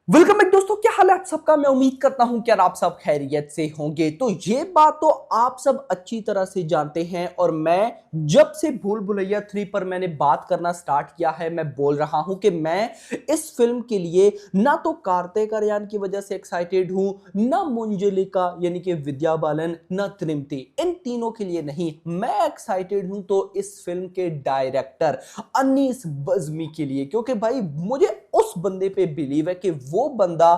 Welcome back दोस्तों, क्या हाल है आप सबका। मैं उम्मीद करता हूं कि आप सब खैरियत से होंगे। तो ये बात तो आप सब अच्छी तरह से जानते हैं और मैं जब से भूल भुलैया 3 पर मैंने बात करना स्टार्ट किया है, मैं बोल रहा हूं कि मैं इस फिल्म के लिए ना तो कार्तिक आर्यन की वजह से एक्साइटेड हूं, ना मंजुलिका यानी कि विद्या बालन, ना त्रिमती, इन तीनों के लिए नहीं। मैं एक्साइटेड हूं तो इस फिल्म के डायरेक्टर अनीस बज्मी के लिए, क्योंकि भाई मुझे उस बंदे पे बिलीव है कि वो बंदा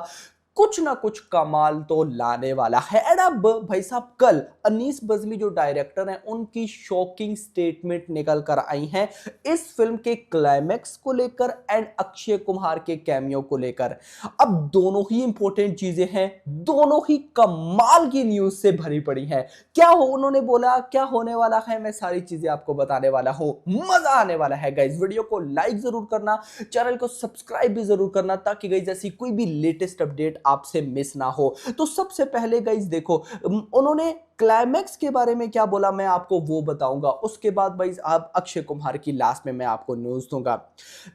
कुछ ना कुछ कमाल तो लाने वाला है। एंड अब भाई साहब कल अनीस बज्मी जो डायरेक्टर हैं उनकी शॉकिंग स्टेटमेंट निकल कर आई हैं इस फिल्म के क्लाइमैक्स को लेकर एंड अक्षय कुमार के कैमियो को लेकर। अब दोनों ही इंपॉर्टेंट चीजें हैं, दोनों ही कमाल की न्यूज से भरी पड़ी हैं। क्या हो उन्होंने बोला, क्या होने वाला है, मैं सारी चीजें आपको बताने वाला हूं। मजा आने वाला है गाइस। वीडियो को लाइक जरूर करना, चैनल को सब्सक्राइब भी जरूर करना ताकि गाइस ऐसी कोई भी लेटेस्ट अपडेट आपसे मिस ना हो। तो सबसे पहले गाइस देखो, उन्होंने क्लाइमैक्स के बारे में क्या बोला मैं आपको वो बताऊंगा। उसके बाद भाई आप अक्षय कुमार की लास्ट में मैं आपको न्यूज दूंगा।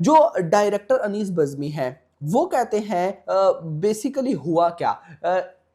जो डायरेक्टर अनीस बज्मी हैं वो कहते हैं बेसिकली हुआ क्या,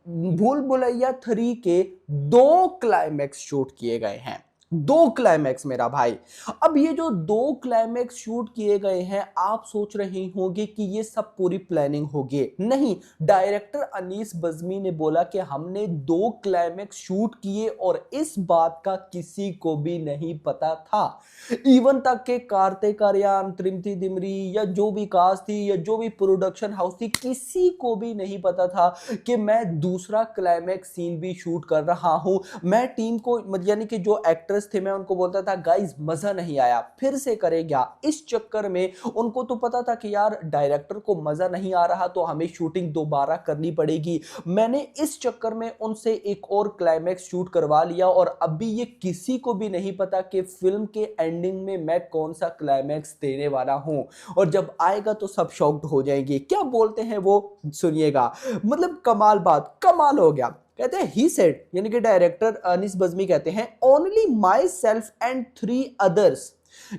भूल भुलैया 3 के 2 क्लाइमैक्स शूट किए गए हैं। 2 क्लाइमैक्स मेरा भाई। अब ये जो 2 क्लाइमैक्स शूट किए गए हैं, आप सोच रहे होंगे कि ये सब पूरी प्लानिंग होगी। नहीं, डायरेक्टर अनीस बज्मी ने बोला कि हमने 2 क्लाइमैक्स शूट किए और इस बात का किसी को भी नहीं पता था। इवन तक के कार्तिक आर्यन, त्रिमती दिमरी या जो भी कास्ट थी या जो भी प्रोडक्शन हाउस थी, किसी को भी नहीं पता था कि मैं दूसरा क्लाइमैक्स सीन भी शूट कर रहा हूं। मैं टीम को यानी कि जो एक्टर्स थे मैं उनको बोलता था गाइस मजा नहीं आया, फिर से करेगा। इस चक्कर में उनको तो पता था कि यार डायरेक्टर को मजा नहीं आ रहा तो हमें शूटिंग दोबारा करनी पड़ेगी। मैंने इस चक्कर में उनसे एक और क्लाइमैक्स शूट करवा लिया और अभी ये किसी को भी नहीं पता कि फिल्म के एंडिंग में मैं कौन सा क्लाइमैक्स देने वाला हूं। और जब आएगा तो सब शॉक्ड हो जाएंगे। क्या बोलते हैं वो सुनिएगा, मतलब कमाल बात, कमाल हो गया। कहते हैं ही सेड यानी कि डायरेक्टर अनीस बज्मी कहते हैं only myself and 3 others,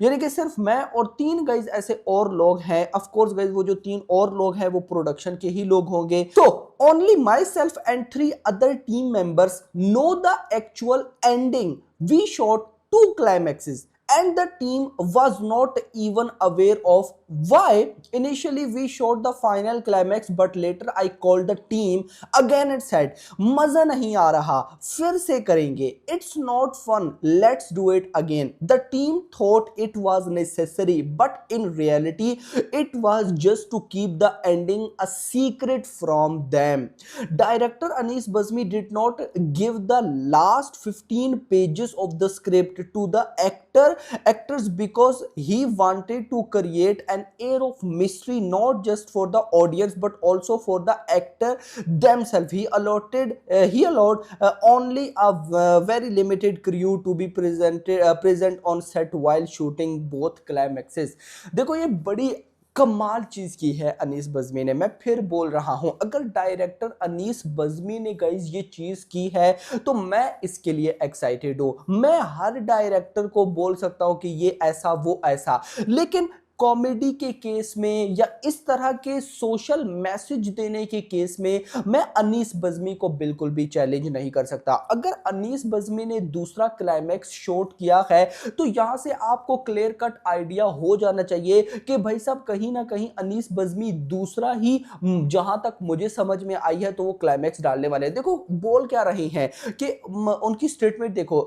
यानी कि सिर्फ मैं और 3 गाइज ऐसे और लोग हैं। ऑफ कोर्स गाइज वो जो 3 और लोग हैं वो प्रोडक्शन के ही लोग होंगे। तो only myself and 3 other team members know the actual ending. We shot 2 climaxes and the team was not even aware of why. Initially we shot the final climax but later I called the team again and said मजा नहीं आ रहा, फिर से करेंगे, it's not fun, let's do it again. The team thought it was necessary but in reality it was just to keep the ending a secret from them. Director Anis Bazmi did not give the last 15 pages of the script to the actors because he wanted to create an air of mystery not just for the audience but also for the actor themselves. He allowed only a very limited crew to be present on set while shooting both climaxes. देखो ये बड़ी कमाल चीज की है अनीस बज्मी ने। मैं फिर बोल रहा हूं, अगर डायरेक्टर अनीस बज्मी ने गाइस ये चीज की है तो मैं इसके लिए एक्साइटेड हूं। मैं हर डायरेक्टर को बोल सकता हूं कि ये ऐसा वो ऐसा, लेकिन कॉमेडी के केस में या इस तरह के सोशल मैसेज देने के केस में मैं अनीस बज्मी को बिल्कुल भी चैलेंज नहीं कर सकता। अगर अनीस बज्मी ने दूसरा क्लाइमैक्स शूट किया है तो यहां से आपको क्लियर कट आइडिया हो जाना चाहिए कि भाई साहब कहीं ना कहीं अनीस बज्मी दूसरा ही, जहां तक मुझे समझ में आई है तो वो क्लाइमैक्स डालने वाले हैं। देखो बोल क्या रहे हैं कि उनकी स्टेटमेंट देखो,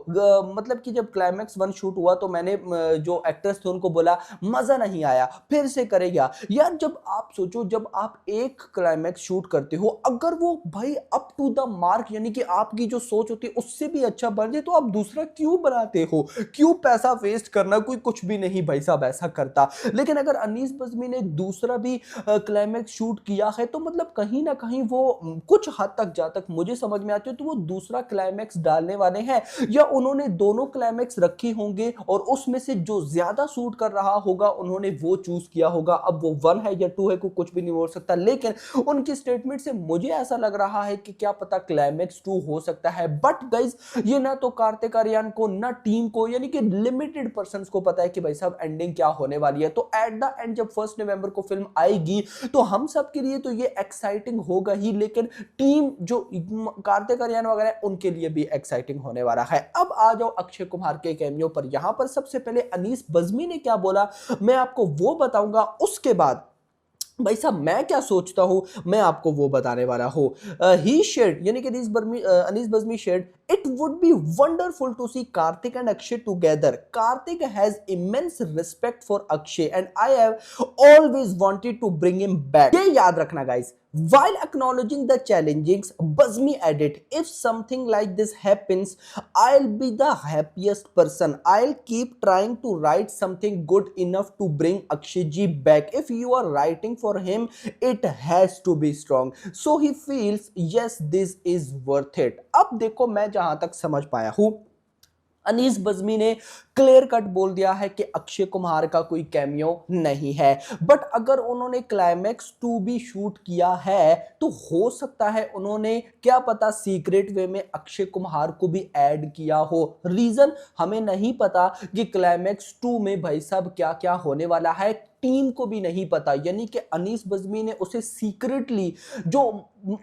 मतलब कि जब क्लाइमैक्स 1 शूट हुआ तो मैंने जो एक्टर्स थे उनको बोला मजा नहीं आया, फिर से करेगा। यार जब आप सोचो, जब आप एक क्लाइमैक्स शूट करते हो अगर वो भाई अप टू द मार्क यानी कि आपकी जो सोच होती है उससे भी अच्छा बन जाए तो आप दूसरा क्यों बनाते हो, क्यों पैसा वेस्ट करना। कोई कुछ भी नहीं भाई साहब ऐसा करता। लेकिन अगर अनीस बज्मी ने दूसरा भी क्लाइमैक्स शूट किया है तो मतलब कहीं ना कहीं वो कुछ हद तक, जहां तक मुझे समझ में आती है तो वो दूसरा क्लाइमैक्स डालने वाले हैं या उन्होंने दोनों क्लाइमैक्स रखे होंगे और उसमें से जो ज्यादा शूट कर रहा होगा उन्होंने वो चूज किया होगा। अब वो 1 है या 2 है, को कुछ भी नहीं बोल सकता, लेकिन उनकी स्टेटमेंट से मुझे ऐसा लग रहा है कि क्या पता क्लाइमेक्स 2 हो सकता है। बट गाइज ये ना तो कार्तिक आर्यन को ना टीम को, यानी कि लिमिटेड पर्संस को पता है कि भाई साहब एंडिंग क्या होने वाली है। तो एट द एंड जब 1 नवंबर को फिल्म आएगी तो हम सब के लिए तो ये एक्साइटिंग होगा ही, लेकिन टीम जो कार्तिक आर्यन वगैरह उनके लिए भी एक्साइटिंग होने वाला है। अब आ जाओ अक्षय कुमार के कैमियो पर। यहां पर सबसे पहले अनीस बज़मी ने क्या बोला मैं आपको वो बताऊंगा, उसके बाद भाई साहब मैं क्या सोचता हूं मैं आपको वो बताने वाला हूं। ही शेड यानी कि Anees Bazmee shade it would be wonderful to see Karthik and Akshay together. Karthik has immense respect for Akshay and I have always wanted to bring him back. ये याद रखना guys. While acknowledging the challenges, Bazmi added, if something like this happens, I'll be the happiest person. I'll keep trying to write something good enough to bring Akshay ji back. If you are writing for him, it has to be strong. So he feels, yes, this is worth it. अब देखो मैं जहां तक समझ पाया हूं, अनीस बज़मी ने clear cut बोल दिया है कि अक्षय कुमार का कोई कैमियो नहीं है। बट अगर उन्होंने क्लाइमेक्स 2 भी शूट किया है तो हो सकता है उन्होंने क्या पता सीक्रेट वे में अक्षय कुमार को भी ऐड किया हो। रीजन हमें नहीं पता कि क्लाइमेक्स 2 में भाई साहब क्या क्या होने वाला है, टीम को भी नहीं पता, यानी कि अनीस बज़मी ने उसे सीक्रेटली जो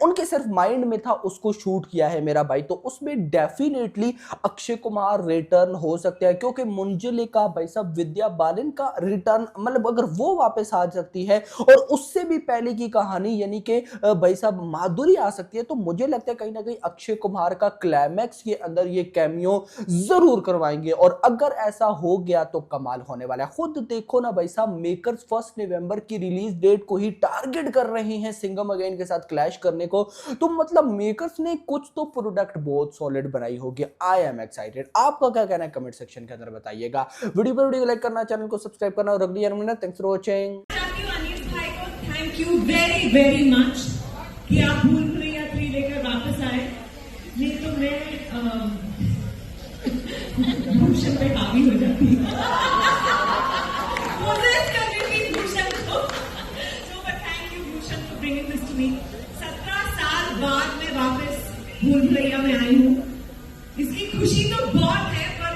उनके सिर्फ माइंड में था उसको शूट किया है मेरा भाई। तो उसमें डेफिनेटली अक्षय कुमार रिटर्न हो सकते हैं, क्योंकि मंजुलिका भाई साहब विद्या बालन का रिटर्न, मतलब अगर वो वापस आ सकती है और उससे भी पहले की कहानी यानी कि भाई साहब माधुरी आ सकती है, तो मुझे लगता है कहीं ना कहीं अक्षय कुमार का क्लाइमैक्स के अंदर ये कैमियो जरूर करवाएंगे। और अगर ऐसा हो गया तो कमाल होने वाला है। खुद देखो ना भाई साहब, मेकर्स 1 नवंबर की रिलीज डेट को ही टारगेट कर रहे हैं सिंघम अगेन के साथ क्लैश करने को। तो मतलब मेकर्स ने कुछ तो प्रोडक्ट बहुत सॉलिड बनाई होगी। I am excited. आपका क्या कहना है कमेंट सेक्शन के अंदर बताइएगा। वीडियो लाइक करना, चैनल को सब्सक्राइब करना और अगली thanks for watching. Thank you very very much कि आप भूल भुलैया 3 लेकर वापस आए। नहीं तो मैं भूषण पे हावी हो जाती भूषण को। So but thank you Bhushan for bringing this to me। 17 साल बाद मैं वापस भूल भुलैया में आई हूँ। इसकी खुशी तो बहुत है, पर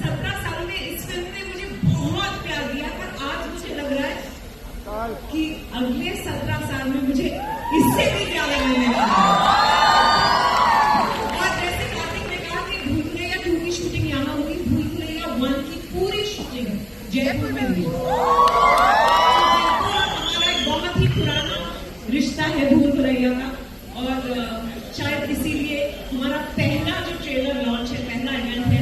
17 सालों में इस फिल्म ने मुझे बहुत प्यार दिया, पर आज मुझे लग रहा है कि अगले 17 साल में मुझे इससे भी ज्यादा मिलने वाला है। और जैसे कार्तिक ने कहा कि भूल भुलैया 2 की शूटिंग यहाँ हुई, भूल भुलैया 1 की पूरी शूटिंग जयपुर में हुई। हमारा एक बहुत ही पुराना रिश्ता है भूल भुलैया का, और शायद इसीलिए हमारा पहला जो ट्रेलर लॉन्च है, पहला इवेंट है,